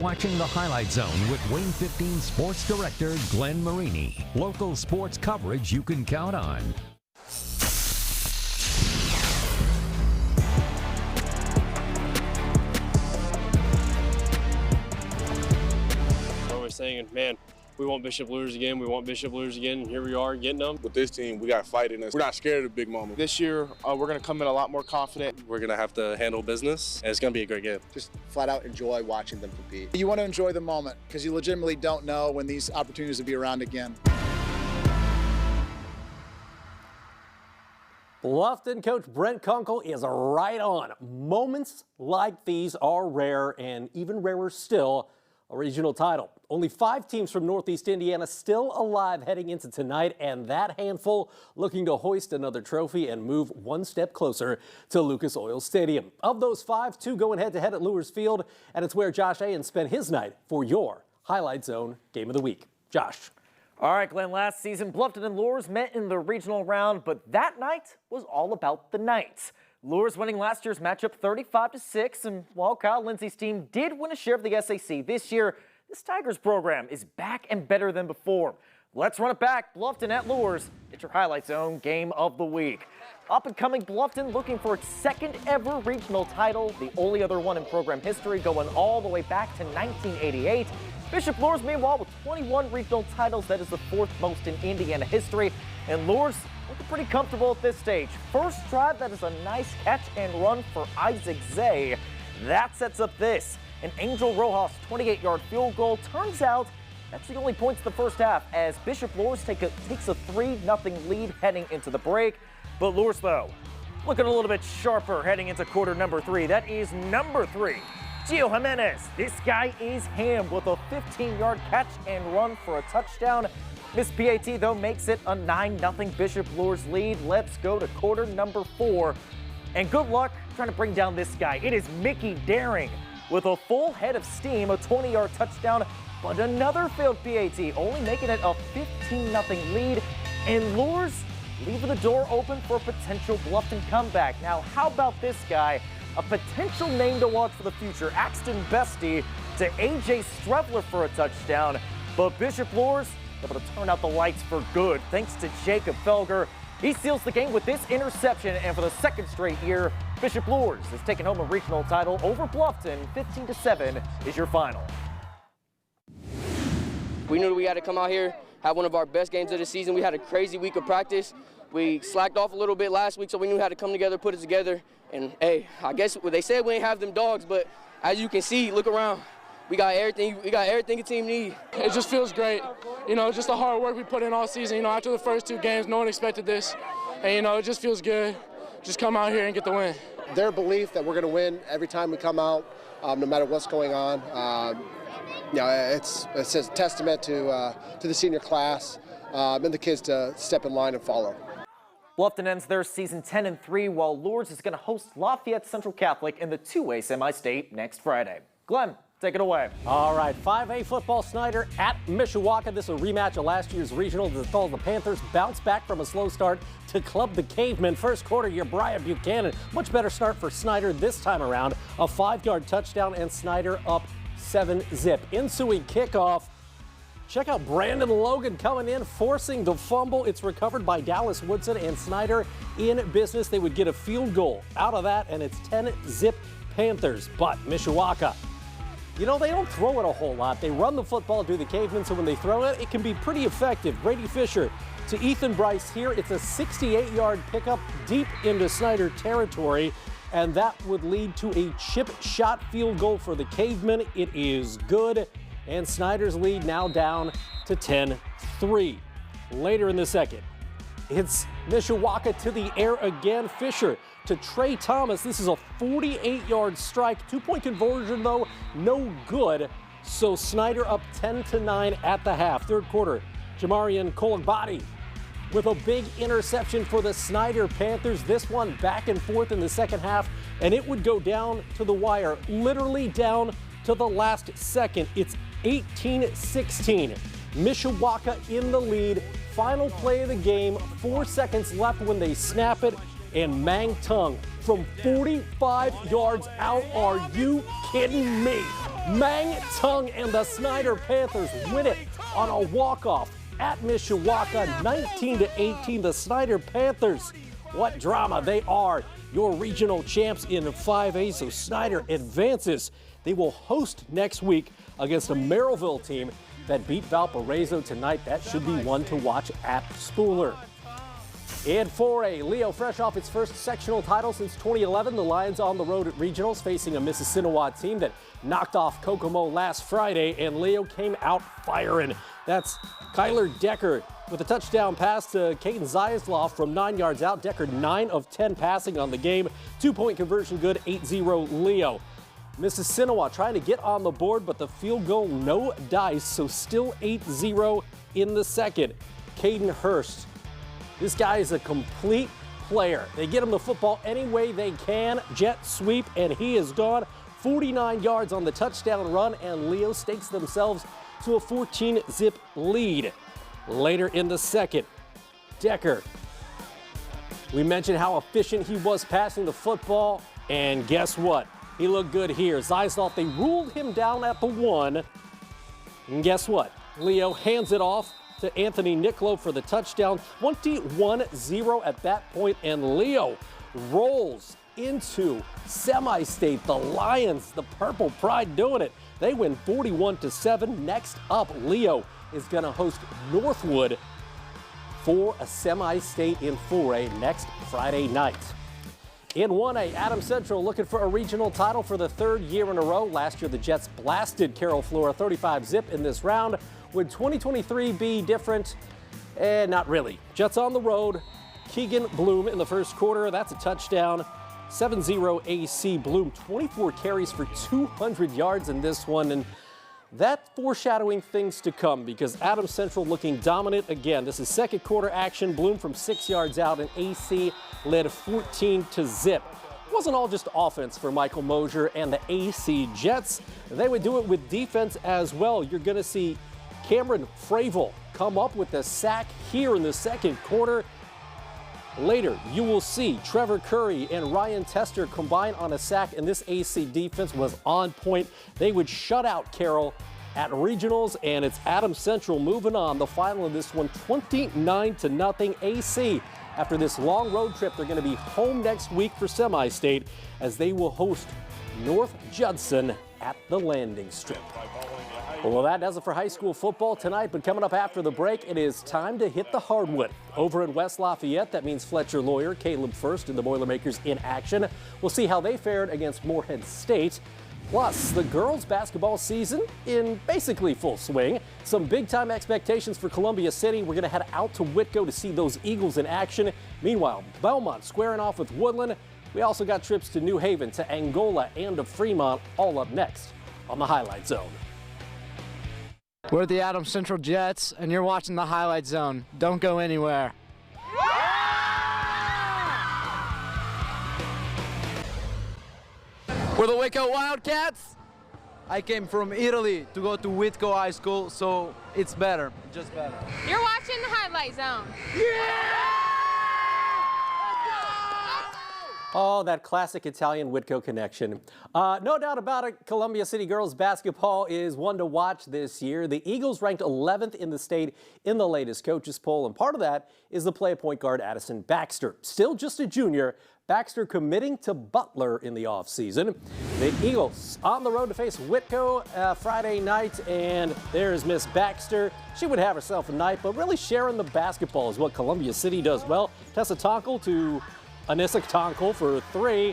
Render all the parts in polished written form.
Watching the Highlight Zone with WANE 15 Sports Director Glenn Marini. Local sports coverage you can count on. We're saying, man, we want Bishop Luers again. We want Bishop Luers again. And here we are getting them. With this team, we got fight in us. We're not scared of the big moment. This year, we're going to come in a lot more confident. We're going to have to handle business, and it's going to be a great game. Just flat out enjoy watching them compete. You want to enjoy the moment because you legitimately don't know when these opportunities will be around again. Bluffton coach Brent Kunkel is right on. Moments like these are rare, and even rarer still, a regional title. Only 5 teams from Northeast Indiana still alive heading into tonight, and that handful looking to hoist another trophy and move one step closer to Lucas Oil Stadium. Of those 5, 2 going head-to-head at Luers Field, and it's where Josh Ayen spent his night for your Highlight Zone Game of the Week. Josh. All right, Glenn, last season, Bluffton and Luers met in the regional round, but that night was all about the Knights. Luers winning last year's matchup 35-6, and while Kyle Lindsey's team did win a share of the SAC this year, this Tigers program is back and better than before. Let's run it back. Bluffton at Luers. It's your Highlight Zone Game of the Week. Up-and-coming Bluffton looking for its second ever regional title, the only other one in program history going all the way back to 1988. Bishop Luers, meanwhile, with 21 regional titles, that is the 4th most in Indiana history. And Luers looking pretty comfortable at this stage. First drive, that is a nice catch and run for Isaac Zay. That sets up this. An Angel Rojas 28-yard field goal. Turns out that's the only points of the first half as Bishop Luers takes a 3-0 lead heading into the break. But Luers, though, looking a little bit sharper heading into quarter number 3. That is number 3. Gio Jimenez. This guy is ham with a 15-yard catch and run for a touchdown. Miss PAT, though, makes it a 9-0 Bishop Luers lead. Let's go to quarter number 4. And good luck trying to bring down this guy. It is Mickey Daring with a full head of steam, a 20-yard touchdown, but another failed PAT, only making it a 15-0 lead. And Luers leaving the door open for a potential Bluffton comeback. Now, how about this guy? A potential name to watch for the future. Axton Bestie to AJ Strevler for a touchdown. But Bishop Luers able to turn out the lights for good thanks to Jacob Felger. He seals the game with this interception, and for the 2nd straight year, Bishop Luers is taking home a regional title over Bluffton. 15-7 is your final. We knew we had to come out here, have one of our best games of the season. We had a crazy week of practice. We slacked off a little bit last week, so we knew how to come together, put it together. And, hey, I guess they said we ain't have them dogs, but as you can see, look around. We got everything a team needs. It just feels great. You know, just the hard work we put in all season. You know, after the first 2 games, no one expected this. And, you know, it just feels good. Just come out here and get the win. Their belief that we're going to win every time we come out, no matter what's going on, you know, it's a testament to the senior class and the kids to step in line and follow. Bluffton ends their season 10-3, while Luers is going to host Lafayette Central Catholic in the 2A semi-state next Friday. Glenn, take it away. All right, 5A football, Snider at Mishawaka. This is a rematch of last year's regional. The Panthers bounce back from a slow start to club the Cavemen. First quarter, your Brian Buchanan. Much better start for Snider this time around. A 5-yard touchdown and Snider up 7-zip. Ensuing kickoff. Check out Brandon Logan coming in, forcing the fumble. It's recovered by Dallas Woodson, and Snider in business. They would get a field goal out of that, and it's 10-zip Panthers. But Mishawaka, you know, they don't throw it a whole lot. They run the football, do the Cavemen, so when they throw it, it can be pretty effective. Brady Fisher to Ethan Bryce here. It's a 68-yard pickup deep into Snider territory, and that would lead to a chip shot field goal for the Cavemen. It is good. And Snider's lead now down to 10-3. Later in the second, it's Mishawaka to the air again. Fisher to Trey Thomas. This is a 48-yard strike. 2-point conversion, though, no good. So Snider up 10-9 at the half. Third quarter, Jamarian Kologbadi with a big interception for the Snider Panthers. This one back and forth in the second half, and it would go down to the wire, literally down to the last second. It's 18-16. Mishawaka in the lead. Final play of the game. 4 seconds left when they snap it. And Mang Tung from 45 yards out. Are you kidding me? Mang Tung and the Snider Panthers win it on a walk-off at Mishawaka, 19-18. The Snider Panthers, what drama. They are your regional champs in 5A, so Snider advances. They will host next week against a Merrillville team that beat Valparaiso tonight. That should be one to watch at Spooler. In 4A, Leo fresh off its first sectional title since 2011. The Lions on the road at regionals facing a Mississinawa team that knocked off Kokomo last Friday, and Leo came out firing. That's Kyler Decker with a touchdown pass to Caden Zyaslav from 9 yards out. Decker 9 of 10 passing on the game. 2-point conversion good, 8-0 Leo. Mississinawa trying to get on the board, but the field goal no dice, so still 8-0 in the second. Caden Hurst. This guy is a complete player. They get him the football any way they can. Jet sweep, and he is gone. 49 yards on the touchdown run, and Leo stakes themselves to a 14-zip lead. Later in the second, Decker. We mentioned how efficient he was passing the football, and guess what? He looked good here. Zyaslav, they ruled him down at the 1. And guess what? Leo hands it off to Anthony Nicolo for the touchdown. 21-0 at that point, and Leo rolls into semi-state. The Lions, the Purple Pride, doing it. They win 41-7. Next up, Leo is going to host Northwood for a semi-state in 4A next Friday night. In 1A, Adams Central looking for a regional title for the third year in a row. Last year, the Jets blasted Carroll Flora 35-zip in this round. Would 2023 be different? Not really. Jets on the road. Keegan Bloom in the first quarter. That's a touchdown. 7-0 AC. Bloom, 24 carries for 200 yards in this one. And that foreshadowing things to come because Adams Central looking dominant again. This is second quarter action. Bloom from 6 yards out, and AC led 14-0. It wasn't all just offense for Michael Mosier and the AC Jets. They would do it with defense as well. You're going to see Cameron Fravel come up with a sack here in the second quarter. Later, you will see Trevor Curry and Ryan Tester combine on a sack, and this AC defense was on point. They would shut out Carroll at regionals, and it's Adams Central moving on. The final of this one, 29-0 AC. After this long road trip, they're going to be home next week for semi-state as they will host North Judson at the landing strip. Well, that does it for high school football tonight, but coming up after the break, it is time to hit the hardwood. Over in West Lafayette, that means Fletcher Lawyer, Caleb First, and the Boilermakers in action. We'll see how they fared against Morehead State. Plus, the girls' basketball season in basically full swing. Some big-time expectations for Columbia City. We're going to head out to Whitko to see those Eagles in action. Meanwhile, Belmont squaring off with Woodland. We also got trips to New Haven, to Angola, and to Fremont, all up next on the Highlight Zone. We're the Adams Central Jets, and you're watching the Highlight Zone. Don't go anywhere. We're the Waco Wildcats. I came from Italy to go to Whitko High School, so it's better, just better. You're watching the Highlight Zone. Oh, that classic Italian Whitco connection. No doubt about it, Columbia City girls basketball is one to watch this year. The Eagles ranked 11th in the state in the latest coaches poll, and part of that is the play point guard Addison Baxter. Still just a junior, Baxter committing to Butler in the offseason. The Eagles on the road to face Whitco Friday night, and there's Miss Baxter. She would have herself a night, but really sharing the basketball is what Columbia City does well. Tessa Tonkel to Anissa Tonkel for 3.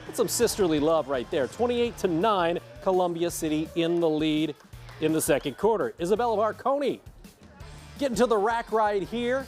That's some sisterly love right there. 28-9, Columbia City in the lead in the second quarter. Isabella Marconi getting to the rack right here.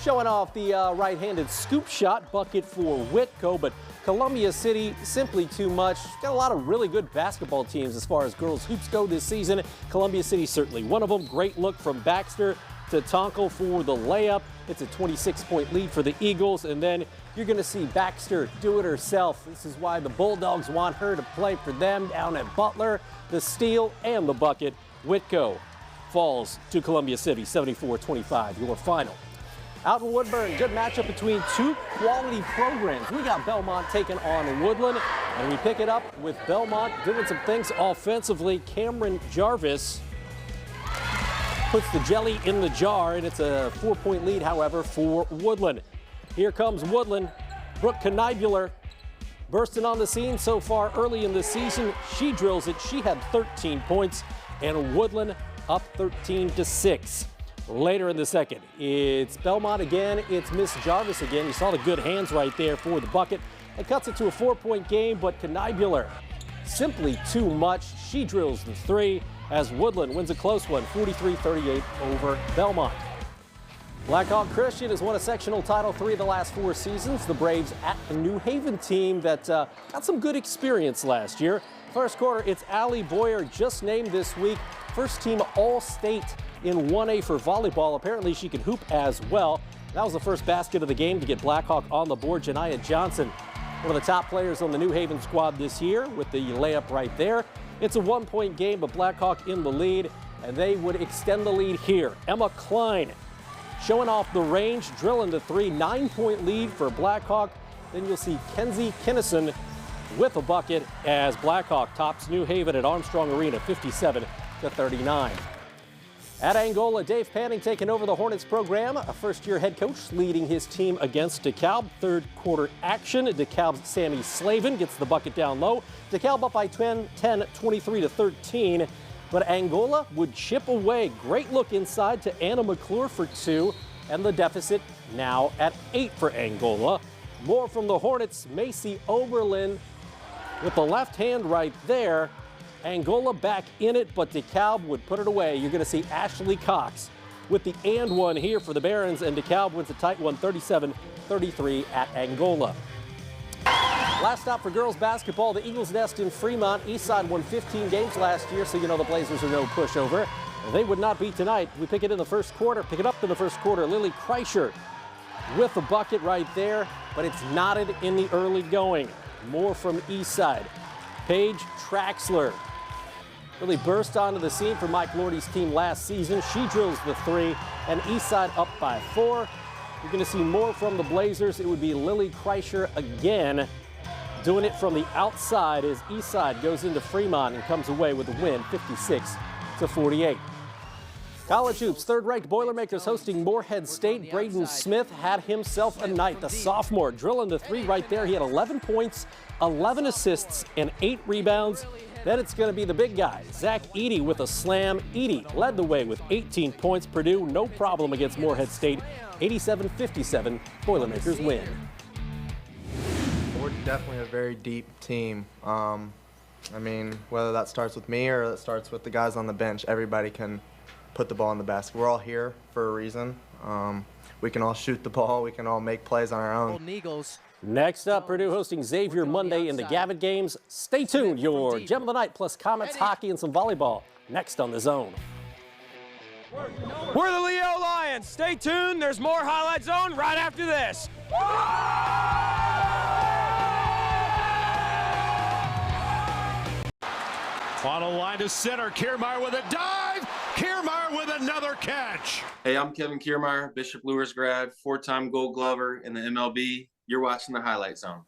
Showing off the right-handed scoop shot bucket for Whitco, but Columbia City simply too much. Got a lot of really good basketball teams as far as girls hoops go this season. Columbia City certainly one of them. Great look from Baxter to Tonkel for the layup. It's a 26-point lead for the Eagles, and then you're going to see Baxter do it herself. This is why the Bulldogs want her to play for them down at Butler. The steal and the bucket. Whitco falls to Columbia City, 74-25, your final. Out in Woodburn, good matchup between two quality programs. We got Belmont taking on Woodland, and we pick it up with Belmont doing some things offensively. Cameron Jarvis puts the jelly in the jar, and it's a 4-point lead, however, for Woodland. Here comes Woodland. Brooke Knibular bursting on the scene so far early in the season. She drills it. She had 13 points, and Woodland up 13-6. Later in the second, it's Belmont again. It's Miss Jarvis again. You saw the good hands right there for the bucket. It cuts it to a 4-point game, but Knibular simply too much. She drills the three as Woodland wins a close one, 43-38 over Belmont. Blackhawk Christian has won a sectional title 3 of the last 4 seasons. The Braves at the New Haven team that got some good experience last year. First quarter, it's Allie Boyer, just named this week, first team All-State in 1A for volleyball. Apparently she can hoop as well. That was the first basket of the game to get Blackhawk on the board. Janiyah Johnson, one of the top players on the New Haven squad this year with the layup right there. It's a 1-point game, but Blackhawk in the lead, and they would extend the lead here. Emma Klein showing off the range, drilling the three, 9-point lead for Blackhawk. Then you'll see Kenzie Kinnison with a bucket as Blackhawk tops New Haven at Armstrong Arena, 57-39. At Angola, Dave Panning taking over the Hornets program. A first-year head coach leading his team against DeKalb. Third quarter action. DeKalb's Sammy Slavin gets the bucket down low. DeKalb up by 10, 23-13. But Angola would chip away. Great look inside to Anna McClure for 2. And the deficit now at 8 for Angola. More from the Hornets. Macy Oberlin with the left hand right there. Angola back in it, but DeKalb would put it away. You're going to see Ashley Cox with the and one here for the Barons, and DeKalb wins a tight one, 37-33 at Angola. Last stop for girls basketball, the Eagles Nest in Fremont. Eastside won 15 games last year, so you know the Blazers are no pushover. They would not be tonight. We pick it in the first quarter, pick it up in the first quarter. Lily Kreischer with the bucket right there, but it's knotted in the early going. More from Eastside. Paige Traxler really burst onto the scene for Mike Lordy's team last season. She drills the three, and Eastside up by 4. You're going to see more from the Blazers. It would be Lily Kreischer again, doing it from the outside as Eastside goes into Fremont and comes away with a win, 56-48. College hoops, third-ranked Boilermakers hosting Morehead State. Braden Smith had himself a night. The sophomore drilling the three right there. He had 11 points, 11 assists, and 8 rebounds. Then it's going to be the big guy, Zach Eady with a slam. Eady led the way with 18 points. Purdue, no problem against Morehead State. 87-57, Boilermakers win. We're definitely a very deep team. I mean, whether that starts with me or that starts with the guys on the bench, everybody can put the ball in the basket. We're all here for a reason. We can all shoot the ball. We can all make plays on our own. Next up, Purdue hosting Xavier Monday in the Gavitt games. Stay tuned. Your Gem of the Night plus Comets, hockey, and some volleyball next on The Zone. We're the Leo Lions. Stay tuned. There's more Highlight Zone right after this. On a line to center, Kiermaier with a dive. Kiermaier with another catch. Hey, I'm Kevin Kiermaier, Bishop Luers grad, 4-time Gold Glover in the MLB. You're watching the Highlight Zone.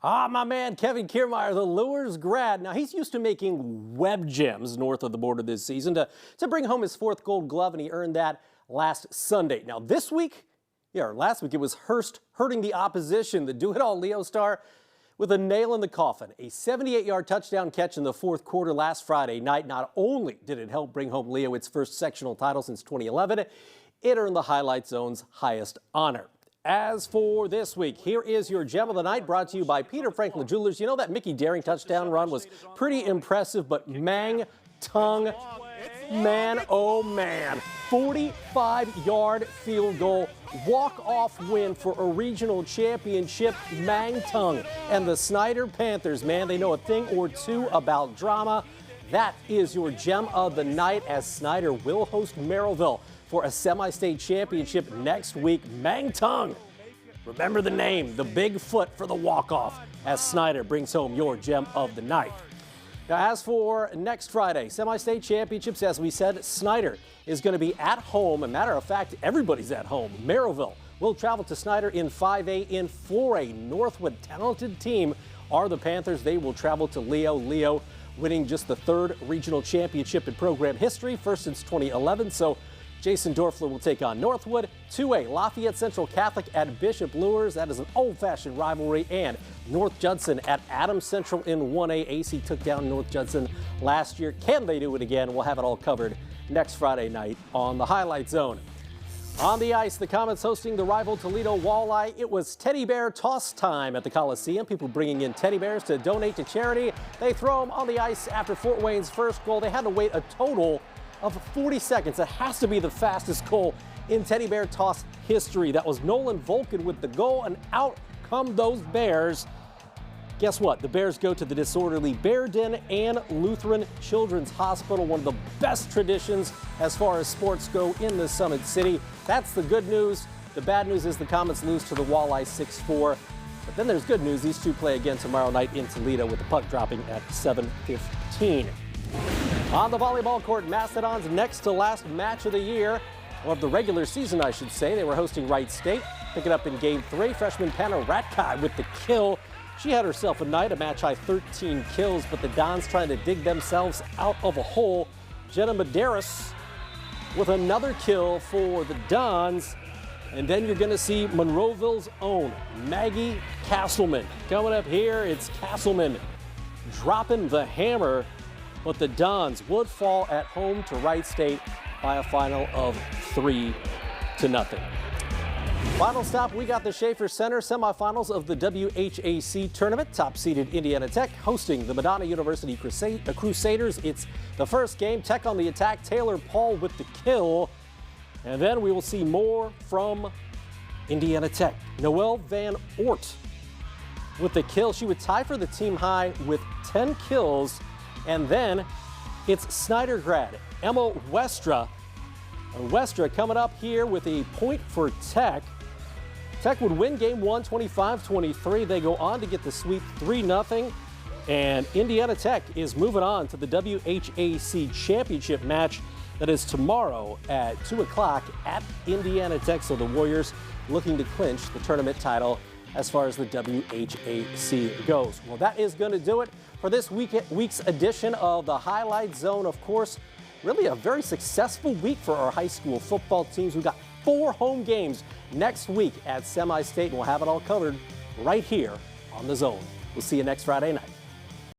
My man, Kevin Kiermaier, the Luers grad. Now, he's used to making web gems north of the border this season to bring home his 4th Gold Glove, and he earned that last Sunday. Now, this week, last week, it was Hurst hurting the opposition. The do-it-all Leo star with a nail in the coffin. A 78-yard touchdown catch in the 4th quarter last Friday night. Not only did it help bring home Leo its first sectional title since 2011, it earned the Highlight Zone's highest honor. As for this week, here is your Gem of the Night, brought to you by Peter Franklin Jewelers. You know that Mickey Daring touchdown run was pretty impressive, but Mang Tung, man, oh man, 45-yard field goal, walk-off win for a regional championship. Mang Tung and the Snider Panthers, man, they know a thing or two about drama. That is your Gem of the Night, as Snider will host Merrillville for a semi-state championship next week. Mang Tung, remember the name, the big foot for the walk-off, as Snider brings home your Gem of the Night. Now, as for next Friday, semi-state championships, as we said, Snider is going to be at home. As a matter of fact, everybody's at home. Maryville will travel to Snider in 5A. In 4A, Northwood, talented team are the Panthers. They will travel to Leo. Leo winning just the 3rd regional championship in program history, first since 2011. So Jason Dorfler will take on Northwood. 2A, Lafayette Central Catholic at Bishop Luers. That is an old-fashioned rivalry. And North Judson at Adams Central in 1A. AC took down North Judson last year. Can they do it again? We'll have it all covered next Friday night on the Highlight Zone. On the ice, the Comets hosting the rival Toledo Walleye. It was teddy bear toss time at the Coliseum. People bringing in teddy bears to donate to charity. They throw them on the ice after Fort Wayne's first goal. They had to wait a total of 40 seconds. It has to be the fastest goal in teddy bear toss history. That was Nolan Volkin with the goal, and out come those Bears. Guess what? The Bears go to the disorderly Bear Den and Lutheran Children's Hospital, one of the best traditions as far as sports go in the Summit City. That's the good news. The bad news is the Comets lose to the Walleye 6-4. But then there's good news. These two play again tomorrow night in Toledo with the puck dropping at 7:15. On the volleyball court, Mastodon's next to last match of the year, or of the regular season, I should say. They were hosting Wright State. Pick it up in game 3. Freshman Panna Ratkai with the kill. She had herself a night, a match-high 13 kills, but the Dons trying to dig themselves out of a hole. Jenna Medeiros with another kill for the Dons. And then you're going to see Monroeville's own Maggie Castleman. Coming up here, it's Castleman dropping the hammer, but the Dons would fall at home to Wright State by a final of 3-0. Final stop, we got the Schaefer Center semifinals of the WHAC tournament. Top-seeded Indiana Tech hosting the Madonna University Crusaders. It's the first game. Tech on the attack. Taylor Paul with the kill. And then we will see more from Indiana Tech. Noelle Van Oort with the kill. She would tie for the team high with 10 kills. And then it's Snider grad Emma Westra. Westra coming up here with a point for Tech. Tech would win game 1, 25-23. They go on to get the sweep 3-0. And Indiana Tech is moving on to the WHAC championship match that is tomorrow at 2 o'clock at Indiana Tech. So the Warriors looking to clinch the tournament title as far as the WHAC goes. Well, that is going to do it for this week's edition of the Highlight Zone. Of course, really a very successful week for our high school football teams. We've got 4 home games next week at Semi-State, and we'll have it all covered right here on The Zone. We'll see you next Friday night.